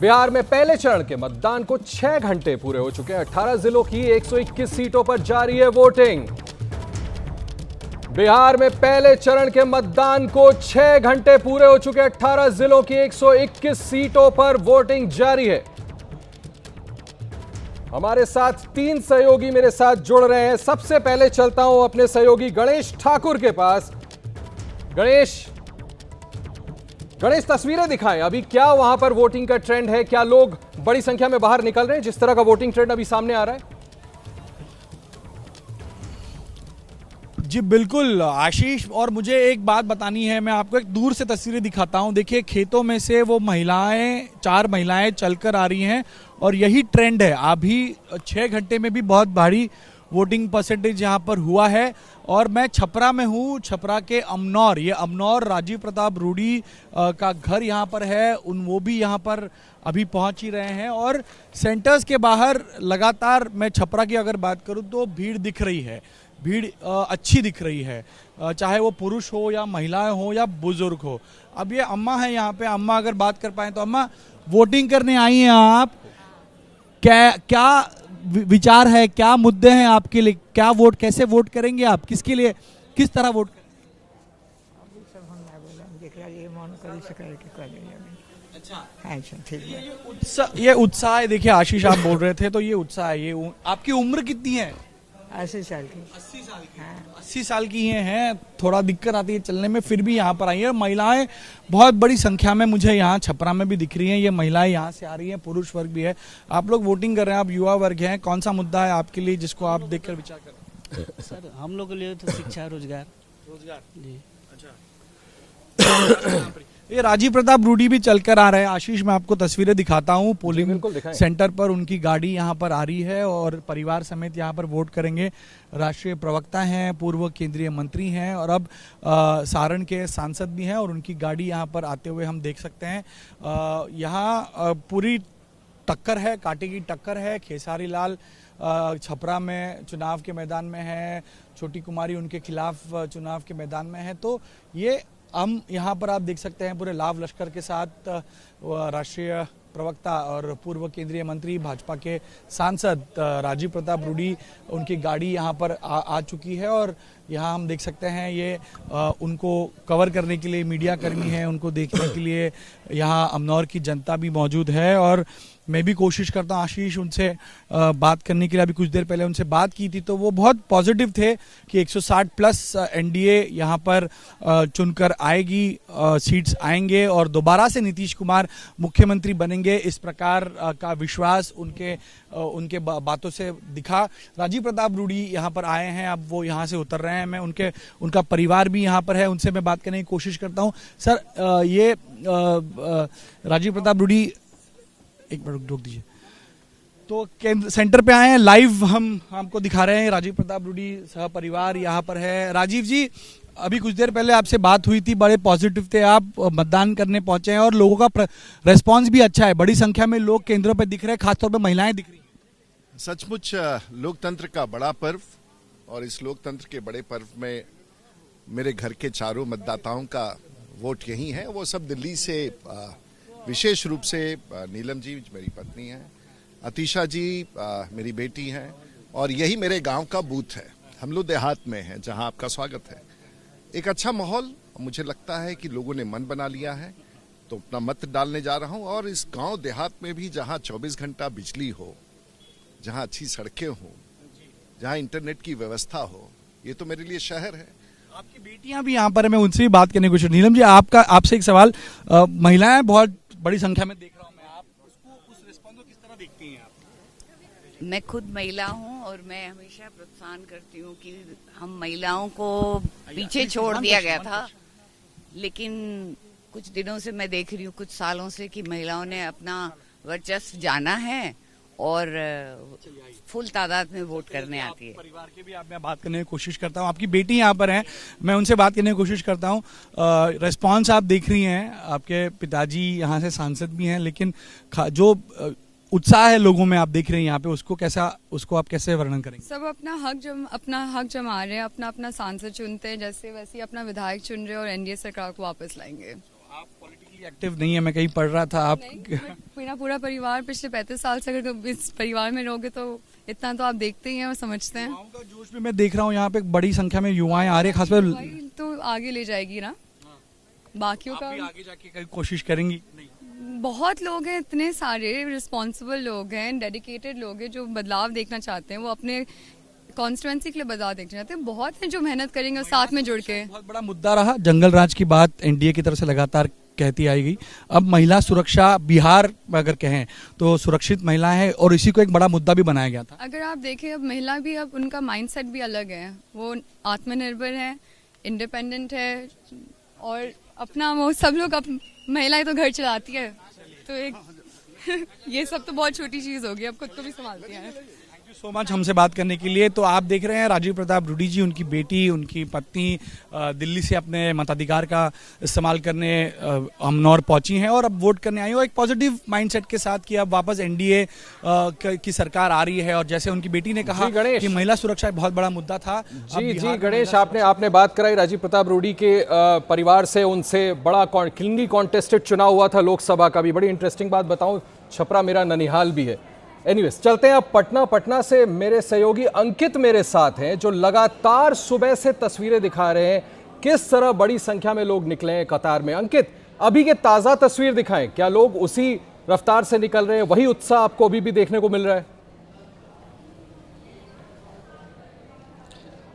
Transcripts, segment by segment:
बिहार में पहले चरण के मतदान को 6 घंटे पूरे हो चुके हैं। 18 जिलों की 121 सीटों पर जारी है वोटिंग। बिहार में पहले चरण के मतदान को 6 घंटे पूरे हो चुके हैं। 18 जिलों की 121 सीटों पर वोटिंग जारी है। हमारे साथ 3 सहयोगी मेरे साथ जुड़ रहे हैं। सबसे पहले चलता हूं अपने सहयोगी गणेश ठाकुर के पास। गणेश तस्वीरें दिखाएं, अभी क्या वहां पर वोटिंग का ट्रेंड है? क्या लोग बड़ी संख्या में बाहर निकल रहे हैं जिस तरह का वोटिंग ट्रेंड अभी सामने आ रहा है? जी बिल्कुल आशीष, और मुझे एक बात बतानी है। मैं आपको एक दूर से तस्वीरें दिखाता हूं। देखिए, खेतों में से वो महिलाएं, 4 महिलाएं चलकर आ रही हैं और यही ट्रेंड है। अभी 6 घंटे में भी बहुत भारी वोटिंग परसेंटेज यहाँ पर हुआ है। और मैं छपरा में हूँ, छपरा के अमनौर, ये अमनौर राजीव प्रताप रूडी का घर यहाँ पर है। वो भी यहाँ पर अभी पहुँच ही रहे हैं। और सेंटर्स के बाहर लगातार, मैं छपरा की अगर बात करूँ तो भीड़ दिख रही है। भीड़ अच्छी दिख रही है, चाहे वो पुरुष हो या महिलाएं हो या बुजुर्ग हो। अब ये अम्मा है यहाँ पे। अम्मा अगर बात कर पाए तो अम्मा, वोटिंग करने आई हैं आप, क्या विचार है, क्या मुद्दे हैं आपके लिए? क्या वोट, कैसे वोट करेंगे आप? किसके लिए, किस तरह वोट करेंगे? ये उत्साह है। देखिए आशीष, आप बोल रहे थे तो ये उत्साह है। ये आपकी उम्र कितनी है? 80 साल की। 80 साल की? हाँ। 80 साल की हैं। थोड़ा दिक्कत आती है चलने में, फिर भी यहाँ पर आई है। महिलाएं बहुत बड़ी संख्या में मुझे यहाँ छपरा में भी दिख रही हैं। ये महिलाएं यहाँ से आ रही हैं, पुरुष वर्ग भी है। आप लोग वोटिंग कर रहे हैं, आप युवा वर्ग हैं। कौन सा मुद्दा है आपके लिए जिसको आप देखकर विचार कर रहे हैं? सर, हम लोग के लिए तो शिक्षा, रोजगार जी। अच्छा। ये राजीव प्रताप रूडी भी चलकर आ रहे हैं। आशीष, मैं आपको तस्वीरें दिखाता हूँ। पोलिंग सेंटर पर उनकी गाड़ी यहाँ पर आ रही है और परिवार समेत यहाँ पर वोट करेंगे। राष्ट्रीय प्रवक्ता हैं, पूर्व केंद्रीय मंत्री हैं और अब सारण के सांसद भी हैं और उनकी गाड़ी यहाँ पर आते हुए हम देख सकते हैं। यहाँ पूरी टक्कर है, कांटे की टक्कर है। खेसारी लाल छपरा में चुनाव के मैदान में है, छोटी कुमारी उनके खिलाफ चुनाव के मैदान में है। तो ये हम यहाँ पर आप देख सकते हैं पूरे लाव लश्कर के साथ राष्ट्रीय प्रवक्ता और पूर्व केंद्रीय मंत्री भाजपा के सांसद राजीव प्रताप रूडी, उनकी गाड़ी यहाँ पर आ चुकी है। और यहाँ हम देख सकते हैं ये उनको कवर करने के लिए मीडिया कर्मी हैं, उनको देखने के लिए यहाँ अमनौर की जनता भी मौजूद है। और मैं भी कोशिश करता हूँ आशीष उनसे बात करने के लिए। अभी कुछ देर पहले उनसे बात की थी तो वो बहुत पॉजिटिव थे कि 160 प्लस एनडीए यहाँ पर चुनकर आएगी, सीट्स आएंगे और दोबारा से नीतीश कुमार मुख्यमंत्री बनेंगे, इस प्रकार का विश्वास उनके बातों से दिखा। राजीव प्रताप रूडी यहाँ पर आए हैं, अब वो यहाँ से उतर रहे हैं। मैं उनका परिवार भी यहाँ पर है, उनसे मैं बात करने की कोशिश करता हूँ। सर, ये राजीव प्रताप रूडी, एक मिनट रोक दीजिए। तो केंद्र सेंटर पे आए हैं, लाइव हमको दिखा रहे हैं। राजीव प्रताप रूडी सह परिवार यहाँ पर है। राजीव जी, अभी कुछ देर पहले आपसे बात हुई थी, बड़े पॉजिटिव थे आप, मतदान करने पहुंचे हैं और लोगों का रेस्पॉन्स भी अच्छा है। बड़ी संख्या में लोग केंद्रों पे दिख रहे हैं, खासतौर पे महिलाएं दिख रही हैं। सचमुच लोकतंत्र का बड़ा पर्व, और इस लोकतंत्र के बड़े पर्व में मेरे घर के चारों मतदाताओं का वोट यही है। वो सब दिल्ली से, विशेष रूप से नीलम जी मेरी पत्नी है, अतीशा जी मेरी बेटी हैं, और यही मेरे गांव का बूथ है। हम लोग देहात में हैं जहां आपका स्वागत है। एक अच्छा माहौल, मुझे लगता है कि लोगों ने मन बना लिया है, तो अपना मत डालने जा रहा हूं। और इस गांव देहात में भी जहां 24 घंटा बिजली हो, जहां अच्छी सड़कें हो, जहां इंटरनेट की व्यवस्था हो, ये तो मेरे लिए शहर है। आपकी बेटियां भी यहाँ पर है, मैं उनसे भी बात करने की कोशिश। नीलम जी, आपसे एक सवाल। महिलाएं बहुत बड़ी संख्या में देख रहा हूँ मैं, आप उस रिस्पॉन्स को किस तरह देखती हैं आप? मैं खुद महिला हूँ और मैं हमेशा प्रोत्साहन करती हूँ कि हम महिलाओं को पीछे छोड़ दिया गया था, लेकिन कुछ दिनों से मैं देख रही हूँ, कुछ सालों से, कि महिलाओं ने अपना वर्चस्व जाना है और फुल तादाद में वोट करने आती है। परिवार के भी मैं बात करने की कोशिश करता हूँ। आपकी बेटी यहाँ पर है, मैं उनसे बात करने की कोशिश करता हूँ। रेस्पॉन्स आप देख रही हैं, आपके पिताजी यहाँ से सांसद भी हैं, लेकिन जो उत्साह है लोगों में आप देख रहे हैं यहाँ पे, उसको आप कैसे वर्णन करेंगे? सब अपना हक जमा रहे हैं, अपना अपना सांसद चुनते हैं, जैसे वैसे अपना विधायक चुन रहे हैं और एनडीए सरकार को वापस लाएंगे। आप पॉलिटिकली एक्टिव नहीं है, मैं कहीं पढ़ रहा था आप। मेरा पूरा परिवार पिछले 35 साल से अगर इस परिवार में रहोगे तो इतना तो आप देखते ही हैं और समझते हैं। युवाओं का जोश भी मैं देख रहा हूँ, यहाँ पे बड़ी संख्या में युवाएं आ रहे हैं, खासकर भाई तो आगे ले जाएगी ना, बाकियों का भी आगे जाके कहीं कोशिश करेंगी। बहुत लोग हैं, इतने सारे रिस्पॉन्सिबल लोग हैं, डेडिकेटेड लोग हैं जो बदलाव देखना चाहते हैं, वो अपने कॉन्स्टिट्यूएंसी के लिए बदलाव देखना चाहते हैं। बहुत हैं जो मेहनत करेंगे और साथ में जुड़ के। बहुत बड़ा मुद्दा रहा जंगल राज की बात, एनडीए की तरफ से लगातार कहती आई गई। अब महिला सुरक्षा, बिहार अगर कहें तो सुरक्षित महिला है और इसी को एक बड़ा मुद्दा भी बनाया गया था। अगर आप देखें अब महिला भी, अब उनका माइंडसेट भी अलग है, वो आत्मनिर्भर है, इंडिपेंडेंट है और अपना वो सब लोग महिलाएं तो घर चलाती है, तो एक ये सब तो बहुत छोटी चीज होगी, अब खुद को भी संभालती है। थैंक यू सो मच हमसे बात करने के लिए। तो आप देख रहे हैं राजीव प्रताप रूडी जी, उनकी बेटी, उनकी पत्नी दिल्ली से अपने मताधिकार का इस्तेमाल करने अमनौर पहुंची हैं और अब वोट करने आई हो एक पॉजिटिव माइंडसेट के साथ कि अब वापस एनडीए की सरकार आ रही है। और जैसे उनकी बेटी ने कहा कि महिला सुरक्षा एक बहुत बड़ा मुद्दा था। जी गणेश, आपने बात कराई राजीव प्रताप रूडी के परिवार से, उनसे बड़ा क्लिंगी कॉन्टेस्टेड चुनाव हुआ था लोकसभा का भी। बड़ी इंटरेस्टिंग बात बताऊं, छपरा मेरा ननिहाल भी है। एनीवेज, चलते हैं अब पटना से मेरे सहयोगी अंकित मेरे साथ हैं जो लगातार सुबह से तस्वीरें दिखा रहे हैं किस तरह बड़ी संख्या में लोग निकले हैं कतार में। अंकित, अभी के ताजा तस्वीर दिखाएं, क्या लोग उसी रफ्तार से निकल रहे हैं, वही उत्साह आपको अभी भी देखने को मिल रहा है?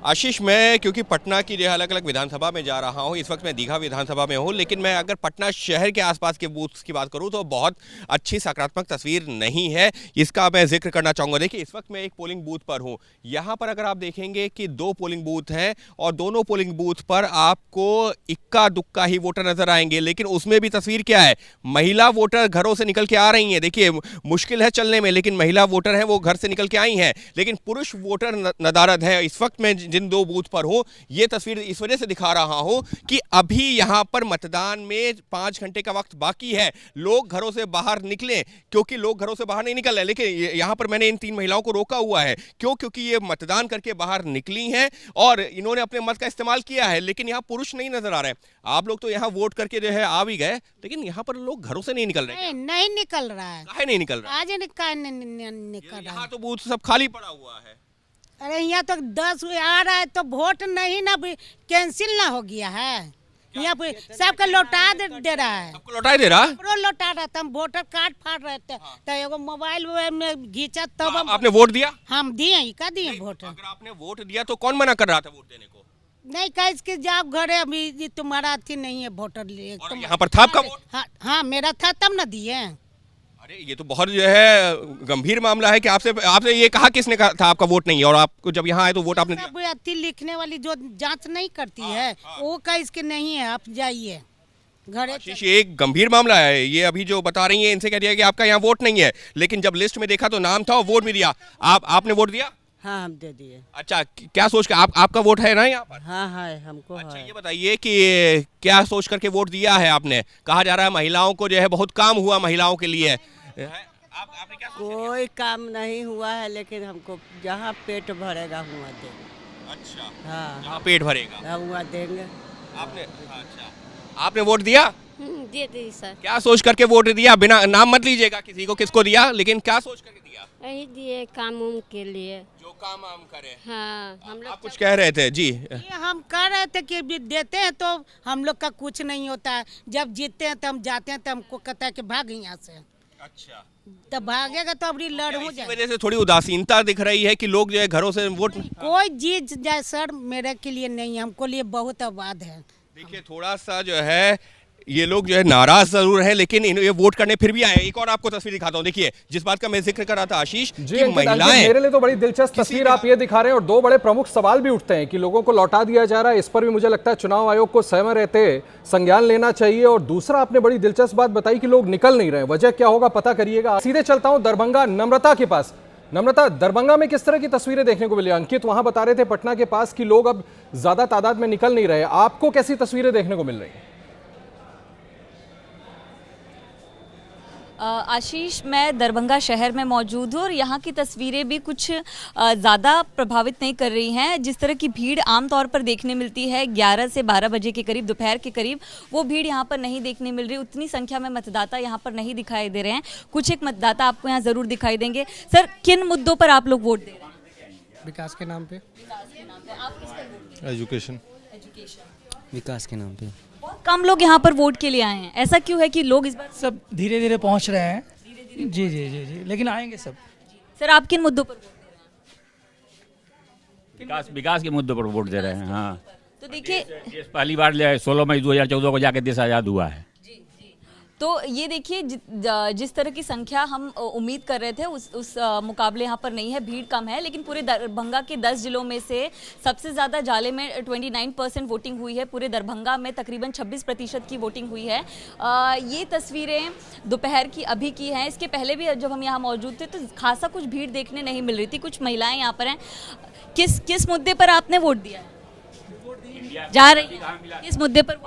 आशीष, मैं क्योंकि पटना की जो अलग अलग विधानसभा में जा रहा हूं, इस वक्त मैं दीघा विधानसभा में हूं, लेकिन मैं अगर पटना शहर के आसपास के बूथ्स की बात करूं तो बहुत अच्छी सकारात्मक तस्वीर नहीं है। इसका मैं जिक्र करना चाहूँगा। देखिए, इस वक्त मैं एक पोलिंग बूथ पर हूं। यहाँ पर अगर आप देखेंगे कि 2 पोलिंग बूथ हैं और दोनों पोलिंग बूथ पर आपको इक्का दुक्का ही वोटर नजर आएंगे, लेकिन उसमें भी तस्वीर क्या है, महिला वोटर घरों से निकल के आ रही हैं। देखिए, मुश्किल है चलने में, लेकिन महिला वोटर हैं वो घर से निकल के आई हैं, लेकिन पुरुष वोटर नदारद है। इस वक्त मैं जिन 2 बूथ पर हूं, ये तस्वीर इस वजह से दिखा रहा हूं कि अभी यहां पर मतदान में 5 घंटे का वक्त बाकी है। लोग घरों से बाहर निकलें, क्योंकि लोग घरों से बाहर नहीं निकल रहे। लेकिन यहां पर मैंने इन 3 महिलाओं को रोका हुआ है। क्योंकि ये मतदान करके बाहर निकली हैं और इन्होंने अपने मत का इस्तेमाल किया है, लेकिन यहां पुरुष नहीं नजर आ रहे। आप लोग तो यहां वोट करके जो है आ भी गए, लेकिन यहां पर लोग घरों से नहीं निकल रहे। नहीं निकल रहा है। काहे नहीं निकल रहा? आज निकल रहा है। यहाँ तो बूथ सब खाली पड़ा हुआ है। अरे यहाँ तो 10 आ रहा है तो वोट नहीं ना, कैंसिल ना हो गया है। यहाँ पे सबका लौटा दे रहा है। सबको लौटा दे रहा है? लौटा रहा था। हम वोटर कार्ड फाड़ रहे थे तो एगो मोबाइल में घींचा तब आपने वोट दिया? हम दिए, का दिए वोट। अगर आपने वोट दिया तो कौन मना कर रहा था वोट देने को? नहीं, कह इसके जाओ घरे, अभी तुम्हारा अथी नहीं है वोटर लिए। यहाँ पर था आपका वोट? हाँ मेरा था, तब ना दिए। अरे ये तो बहुत जो है गंभीर मामला है कि आपसे ये कहा किसने कहा था आपका वोट नहीं है, और आपको जब यहाँ आए तो वोट आपने दिया? अथी लिखने वाली जो जांच नहीं करती है वो का इसके नहीं है, आप जाइए घरे। आशीष, ये एक गंभीर मामला है। ये अभी जो बता रही है, इनसे कह दिया कि आपका यहाँ वोट नहीं है, लेकिन जब लिस्ट में देखा तो नाम था और वोट भी दिया। आपने वोट दिया? हाँ, हम दे दिए। अच्छा, क्या सोच के आपका वोट है ना यहाँ पर? हाँ है, हमको अच्छा, है। ये बताइए कि क्या सोच करके वोट दिया है आपने? कहा जा रहा है महिलाओं को जो है बहुत काम हुआ महिलाओं के लिए। आपने क्या सोचा? कोई काम नहीं हुआ है, लेकिन हमको जहाँ पेट भरेगा हुआ देंगे। अच्छा, हाँ, जहाँ पेट भरेगा हुआ देंगे। आपने? अच्छा, आपने वोट दिया? दे दी सर। क्या सोच करके वोट दिया? बिना नाम मत लीजिएगा किसी को, किसको दिया, लेकिन क्या सोच करके दिया? यही दिए काम उम के लिए, जो काम हम करे। हाँ, हम लोग आप कुछ कह रहे थे जी? हम कह रहे थे कि देते हैं तो हम लोग का कुछ नहीं होता है। जब जीतते हैं तो हम जाते हैं तो हमको कहता है कि भाग यहाँ से। अच्छा, तो भागेगा तो अभी लड़ हो इसी वजह से थोड़ी उदासीनता दिख रही है कि लोग जो है घरों से वोट। कोई जीत जाए सर, मेरे के लिए नहीं, हमको लिए बहुत आबाद है। देखिए, थोड़ा सा जो है ये लोग जो है नाराज जरूर है, लेकिन ये वोट करने फिर भी आए। एक और आपको तस्वीर दिखाता हूँ। देखिए, जिस बात का मैं जिक्र कर रहा था आशीष, जी, कि महिलाएं, मेरे लिए तो बड़ी दिलचस्प तस्वीर आप ये दिखा रहे हैं और 2 बड़े प्रमुख सवाल भी उठते हैं कि लोगों को लौटा दिया जा रहा है। इस पर भी मुझे लगता है चुनाव आयोग को समय रहते संज्ञान लेना चाहिए। और दूसरा, आपने बड़ी दिलचस्प बात बताई कि लोग निकल नहीं रहे, वजह क्या होगा पता करिएगा। सीधे चलता हूँ दरभंगा, नम्रता के पास। नम्रता, दरभंगा में किस तरह की तस्वीरें देखने को मिली? अंकित वहां बता रहे थे पटना के पास कि लोग अब ज्यादा तादाद में निकल नहीं रहे, आपको कैसी तस्वीरें देखने को मिल रही हैं? आशीष, मैं दरभंगा शहर में मौजूद हूँ और यहाँ की तस्वीरें भी कुछ ज़्यादा प्रभावित नहीं कर रही हैं। जिस तरह की भीड़ आमतौर पर देखने मिलती है 11 से 12 बजे के करीब, दोपहर के करीब, वो भीड़ यहाँ पर नहीं देखने मिल रही। उतनी संख्या में मतदाता यहाँ पर नहीं दिखाई दे रहे हैं। कुछ एक मतदाता आपको यहाँ ज़रूर दिखाई देंगे। सर, किन मुद्दों पर आप लोग वोट दे रहे हैं? विकास के नाम पे। आप किस पर वोट दे रहे हैं? एजुकेशन। विकास के नाम पे। बहुत कम लोग यहाँ पर वोट के लिए आए हैं। ऐसा क्यों है कि लोग इस बार सब धीरे धीरे पहुंच रहे हैं? जी जी जी जी, लेकिन आएंगे सब। सर, आप किन मुद्दों पर वोट दे रहे हैं? विकास के मुद्दों पर वोट दे रहे हैं। हाँ, तो देखिए, देश पहली बार 16 मई 2014 को जाके देश आज़ाद हुआ है। तो ये देखिए, जिस तरह की संख्या हम उम्मीद कर रहे थे उस मुकाबले यहाँ पर नहीं है। भीड़ कम है, लेकिन पूरे दरभंगा के 10 जिलों में से सबसे ज़्यादा जाले में 29% वोटिंग हुई है। पूरे दरभंगा में तकरीबन 26% की वोटिंग हुई है। ये तस्वीरें दोपहर की अभी की हैं। इसके पहले भी जब हम यहाँ मौजूद थे तो खासा कुछ भीड़ देखने नहीं मिल रही थी। कुछ महिलाएं यहाँ पर हैं। किस मुद्दे पर आपने वोट दिया है? जा रही है किस मुद्दे पर?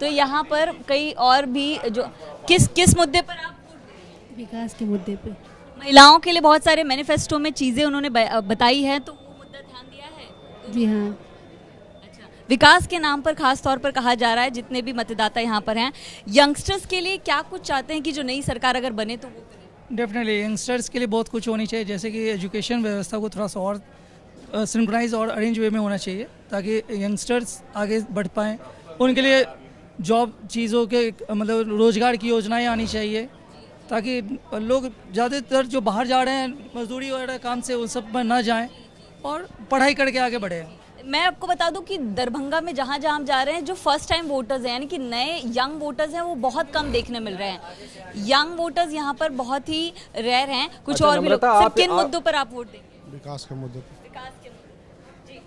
तो यहाँ पर कई और भी जो किस मुद्दे पर आप? विकास के मुद्दे पे। महिलाओं के लिए बहुत सारे मैनिफेस्टो में चीजें उन्होंने बताई है, तो वो मुद्दा ध्यान दिया है? जी हाँ। अच्छा, विकास के नाम पर खास तौर पर कहा जा रहा है। जितने भी मतदाता यहाँ पर हैं, यंगस्टर्स के लिए क्या कुछ चाहते हैं कि जो नई सरकार अगर बने तो वो करे? डेफिनेटली यंगस्टर्स के लिए बहुत कुछ होनी चाहिए, जैसे कि एजुकेशन व्यवस्था को थोड़ा सा और सिंक्रोनाइज और अरेंज वे में होना चाहिए, ताकि यंगस्टर्स आगे बढ़ पाएँ। उनके लिए जॉब चीज़ों के मतलब रोज़गार की योजनाएं आनी चाहिए, ताकि लोग ज़्यादातर जो बाहर जा रहे हैं मजदूरी वगैरह काम से, उन सब में ना जाएं और पढ़ाई करके आगे बढ़े। मैं आपको बता दूं कि दरभंगा में जहां जहां हम जा रहे हैं, जो फर्स्ट टाइम वोटर्स हैं, यानी कि नए यंग वोटर्स हैं, वो बहुत कम देखने मिल रहे हैं। यंग वोटर्स यहाँ पर बहुत ही रेयर हैं। कुछ और भी लोग। सर, किन मुद्दों पर आप वोट देंगे? विकास के मुद्दे पर। विकास के मुद्दे। जी,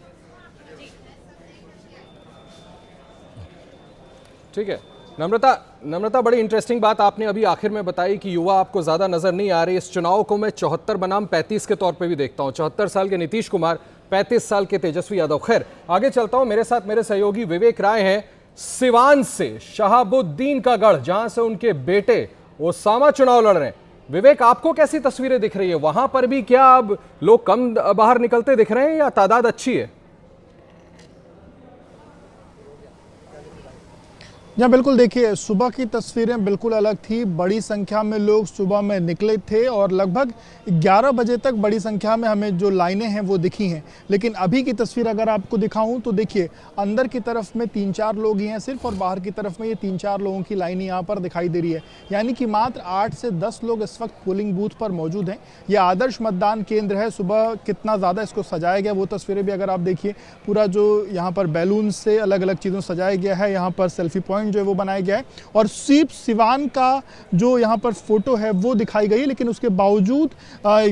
ठीक है। नम्रता, बड़ी इंटरेस्टिंग बात आपने अभी आखिर में बताई कि युवा आपको ज़्यादा नज़र नहीं आ रही। इस चुनाव को मैं 74 बनाम 35 के तौर पे भी देखता हूँ। 74 साल के नीतीश कुमार, 35 साल के तेजस्वी यादव। खैर, आगे चलता हूँ। मेरे साथ मेरे सहयोगी विवेक राय हैं सिवान से, शहाबुद्दीन का गढ़, जहां से उनके बेटे ओसामा चुनाव लड़ रहे हैं। विवेक, आपको कैसी तस्वीरें दिख रही है? वहां पर भी क्या अब लोग कम बाहर निकलते दिख रहे हैं या तादाद अच्छी है? यहाँ बिल्कुल देखिए, सुबह की तस्वीरें बिल्कुल अलग थी। बड़ी संख्या में लोग सुबह में निकले थे और लगभग 11 बजे तक बड़ी संख्या में हमें जो लाइनें हैं वो दिखी हैं। लेकिन अभी की तस्वीर अगर आपको दिखाऊं तो देखिए, अंदर की तरफ में 3-4 लोग ही हैं सिर्फ, और बाहर की तरफ में ये 3-4 लोगों की लाइन यहाँ पर दिखाई दे रही है। यानी कि मात्र 8 से 10 लोग इस वक्त पोलिंग बूथ पर मौजूद हैं। ये आदर्श मतदान केंद्र है। सुबह कितना ज़्यादा इसको सजाया गया वो तस्वीरें भी अगर आप देखिए, पूरा जो यहाँ पर बैलून से अलग अलग चीज़ों से सजाया गया है। यहाँ पर सेल्फी पॉइंट जो है वो बनाया गया है और सिर्फ सिवान का जो यहाँ पर फोटो है वो दिखाई गई। लेकिन उसके बावजूद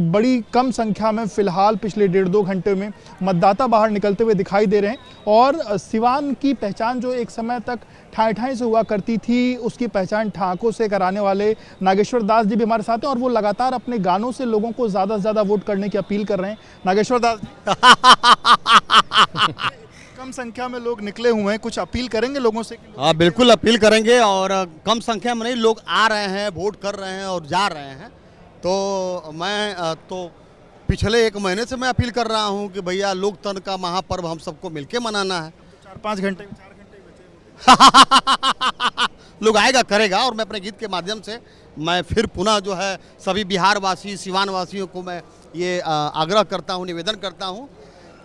बड़ी कम संख्या में फिलहाल पिछले 1.5-2 घंटे में मतदाता बाहर निकलते हुए दिखाई दे रहे हैं। और सिवान की पहचान जो एक समय तक ठाई से हुआ करती थी, उसकी पहचान ठाकों से कराने वाले नागेश्वर दास जी भी हमारे साथ हैं और वो लगातार अपने गानों से लोगों को ज़्यादा से ज़्यादा वोट करने की अपील कर रहे हैं। नागेश्वर दास कम संख्या में लोग निकले हुए हैं, कुछ अपील करेंगे लोगों से? हाँ, बिल्कुल अपील करेंगे। और कम संख्या में नहीं, लोग आ रहे हैं, वोट कर रहे हैं और जा रहे हैं। तो मैं तो पिछले 1 महीने से मैं अपील कर रहा हूँ कि भैया लोकतंत्र का महापर्व हम सबको मिलके मनाना है। 4 घंटे लोग आएगा करेगा। और मैं अपने गीत के माध्यम से मैं फिर पुनः जो है सभी बिहार वासी, सिवान वासियों को मैं ये आग्रह करता हूँ, निवेदन करता हूँ,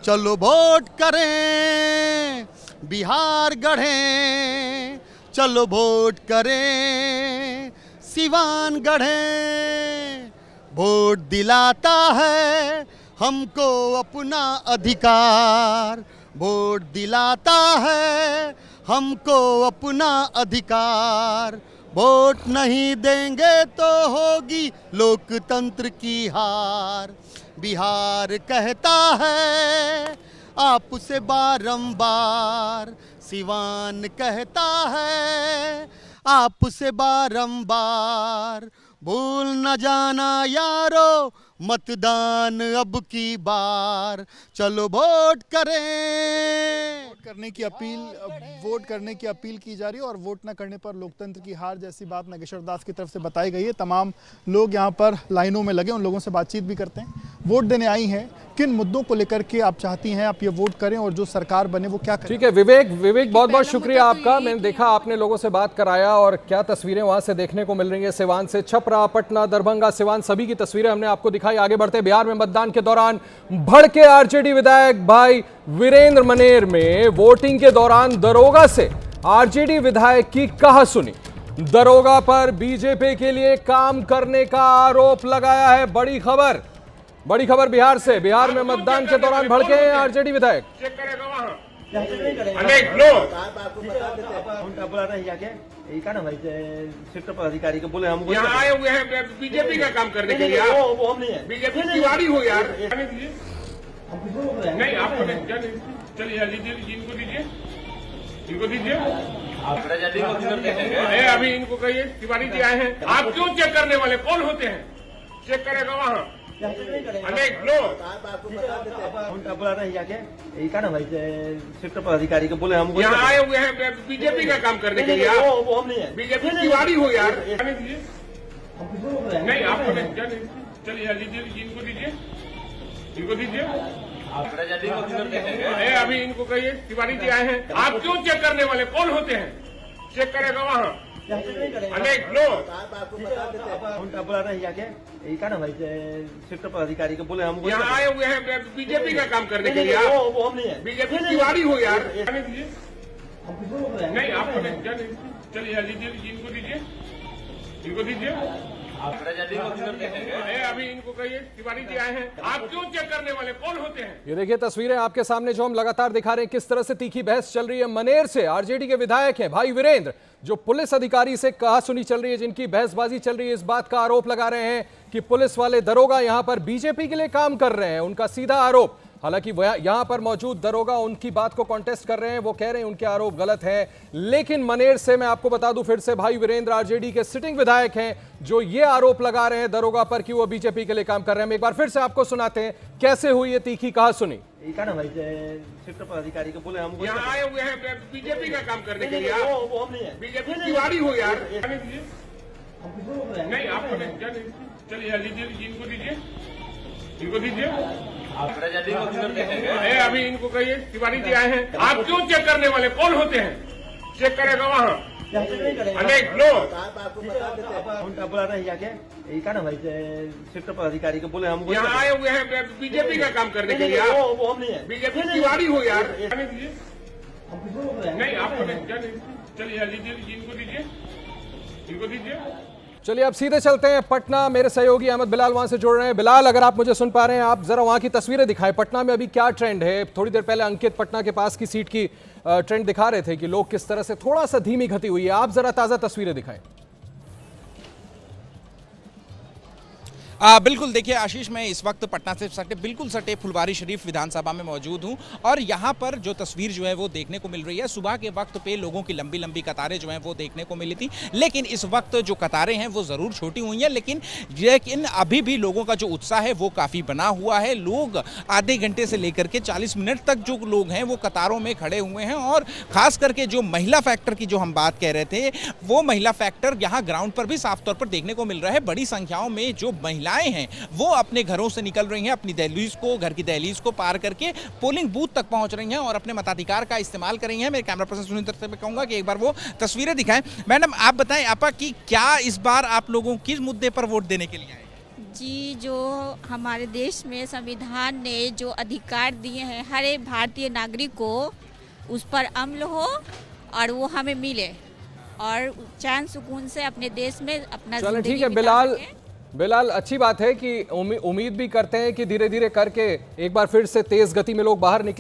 चलो वोट करें, बिहार गढ़ें, चलो वोट करें, सिवान गढ़ें। वोट दिलाता है हमको अपना अधिकार, वोट दिलाता है हमको अपना अधिकार। वोट नहीं देंगे तो होगी लोकतंत्र की हार। बिहार कहता है आपसे बारंबार, सिवान कहता है आपसे बारंबार। भूल न जाना यारो मतदान अब की बार, चलो वोट करें। वोट करने की अपील की जा रही है और वोट न करने पर लोकतंत्र की हार जैसी बात नागेश्वर दास की तरफ से बताई गई है। तमाम लोग यहाँ पर लाइनों में लगे, उन लोगों से बातचीत भी करते हैं। वोट देने आई हैं, किन मुद्दों को लेकर के आप चाहती हैं आप ये वोट करें और जो सरकार बने वो क्या करें? ठीक है विवेक बहुत बहुत शुक्रिया आपका। मैंने देखा आपने लोगों से बात कराया और क्या तस्वीरें वहां से देखने को मिल रही है। सिवान से छपरा, पटना, दरभंगा, सिवान सभी की तस्वीरें हमने आपको दिखाई। आगे बढ़ते बिहार में मतदान के दौरान भड़के आरजेडी विधायक भाई वीरेंद्र मनेर में वोटिंग के दौरान दरोगा से आरजेडी विधायक की कहासुनी। दरोगा पर बीजेपी के लिए काम करने का आरोप लगाया है। बड़ी खबर बिहार से। बिहार में मतदान के दौरान भड़के हैं आरजेडी विधायक। अनेक लोग सेक्टर पदाधिकारी को बोले हम यहाँ आए हुए हैं बीजेपी का काम करने के लिए। वो हम नहीं है, बीजेपी की वाड़ी हो यार। नहीं आपको चलिए इनको दीजिए, इनको दीजिए। अभी इनको कहिए तिवारी जी आए हैं। आप क्यों चेक करने वाले कौन होते हैं? चेक करेगा वहाँ अनेक लोग सेक्टर पदाधिकारी को बोले हम यहाँ आए हुए हैं बीजेपी का काम करने के लिए। वो हम नहीं है, बीजेपी की वाड़ी हो यार। नहीं आपको चलिए इनको दीजिए, इनको दीजिए। अभी इनको कहिए तिवारी जी आए हैं। आप क्यों चेक करने वाले कौन होते हैं? चेक करेगा वहाँ अनेक लोग सेक्टर पदाधिकारी को बोले हम यहाँ आए हुए हैं बीजेपी का काम करने के लिए। वो हम नहीं है, बीजेपी की वाड़ी हो यार। नहीं आपको चलिए इनको दीजिए, इनको दीजिए। अभी इनको कहिए तिवारी जी आए हैं। आप क्यों चेक करने वाले कौन होते हैं? ये देखिए तस्वीरें आपके सामने जो हम लगातार दिखा रहे हैं, किस तरह से तीखी बहस चल रही है। मनेर से आरजेडी के विधायक हैं भाई वीरेंद्र, जो पुलिस अधिकारी से कहासुनी चल रही है, जिनकी बहसबाजी चल रही है, इस बात का आरोप लगा रहे हैं कि पुलिस वाले दरोगा यहां पर बीजेपी के लिए काम कर रहे हैं। उनका सीधा आरोप, हालांकि यहां पर मौजूद दरोगा उनकी बात को कॉन्टेस्ट कर रहे हैं, वो कह रहे हैं उनके आरोप गलत है। लेकिन मनेर से मैं आपको बता दूं फिर से, भाई वीरेंद्र आरजेडी के सिटिंग विधायक हैं जो ये आरोप लगा रहे हैं दरोगा पर कि वो बीजेपी के लिए काम कर रहे हैं। एक बार फिर से आपको सुनाते हैं कैसे हुई ये तीखी कहासुनी। सेक्टर पदाधिकारी को बोले हम यहाँ आए हुए हैं बीजेपी का काम करने के लिए। वो हम नहीं है, बीजेपी की वाड़ी हो यार। नहीं आपको चलिए इनको दीजिए, इनको दीजिए। अभी इनको कहिए तिवारी जी आए हैं। आप क्यों चेक करने वाले कौन होते हैं? चेक करेगा वहाँ अनेक लोग सेक्टर पदाधिकारी को बोले हम यहाँ आए हुए हैं बीजेपी का काम करने के लिए। वो हम नहीं है, बीजेपी की वाड़ी हो यार। नहीं आपको चलिए इनको दीजिए, इनको दीजिए। चलिए अब सीधे चलते हैं पटना। मेरे सहयोगी अहमद बिलाल वहां से जुड़ रहे हैं। बिलाल, अगर आप मुझे सुन पा रहे हैं, आप जरा वहां की तस्वीरें दिखाएं। पटना में अभी क्या ट्रेंड है? थोड़ी देर पहले अंकित पटना के पास की सीट की ट्रेंड दिखा रहे थे कि लोग किस तरह से थोड़ा सा धीमी गति हुई है। आप जरा ताजा तस्वीरें दिखाएं। बिल्कुल, देखिए आशीष, मैं इस वक्त पटना से बिल्कुल सटे फुलवारी शरीफ विधानसभा में मौजूद हूं और यहां पर जो तस्वीर जो है वो देखने को मिल रही है, सुबह के वक्त पे लोगों की लंबी लंबी कतारें जो हैं वो देखने को मिली थी। लेकिन इस वक्त जो कतारें हैं वो ज़रूर छोटी हुई हैं, लेकिन अभी भी लोगों का जो उत्साह है वो काफ़ी बना हुआ है। लोग आधे घंटे से लेकर के 40 मिनट तक जो लोग हैं वो कतारों में खड़े हुए हैं और ख़ास करके जो महिला फैक्टर की जो हम बात कह रहे थे, वो महिला फैक्टर यहाँ ग्राउंड पर भी साफ तौर पर देखने को मिल रहा है। बड़ी संख्याओं में जो महिलाएं हैं वो अपने घरों से निकल रही हैं, अपनी घर की दहलीज को पार करके पोलिंग बूथ तक पहुंच रही हैं और अपने मताधिकार का इस्तेमाल कर रही हैं। मेरे कैमरा पर्सन सुनील से मैं कहूंगा कि एक बार वो तस्वीरें दिखाएं। मैडम, आप बताएं आपा कि क्या इस बार आप लोगों किस मुद्दे पर वोट देने के लिए आए? जी, जो हमारे देश में संविधान ने जो अधिकार दिए हैं हर एक भारतीय नागरिक को, उस पर अमल हो और वो हमें मिले और चैन सुकून से अपने देश में अपना। चलो ठीक है बिलाल, अच्छी बात है कि उम्मीद भी करते हैं कि धीरे धीरे करके एक बार फिर से तेज गति में लोग बाहर निकले।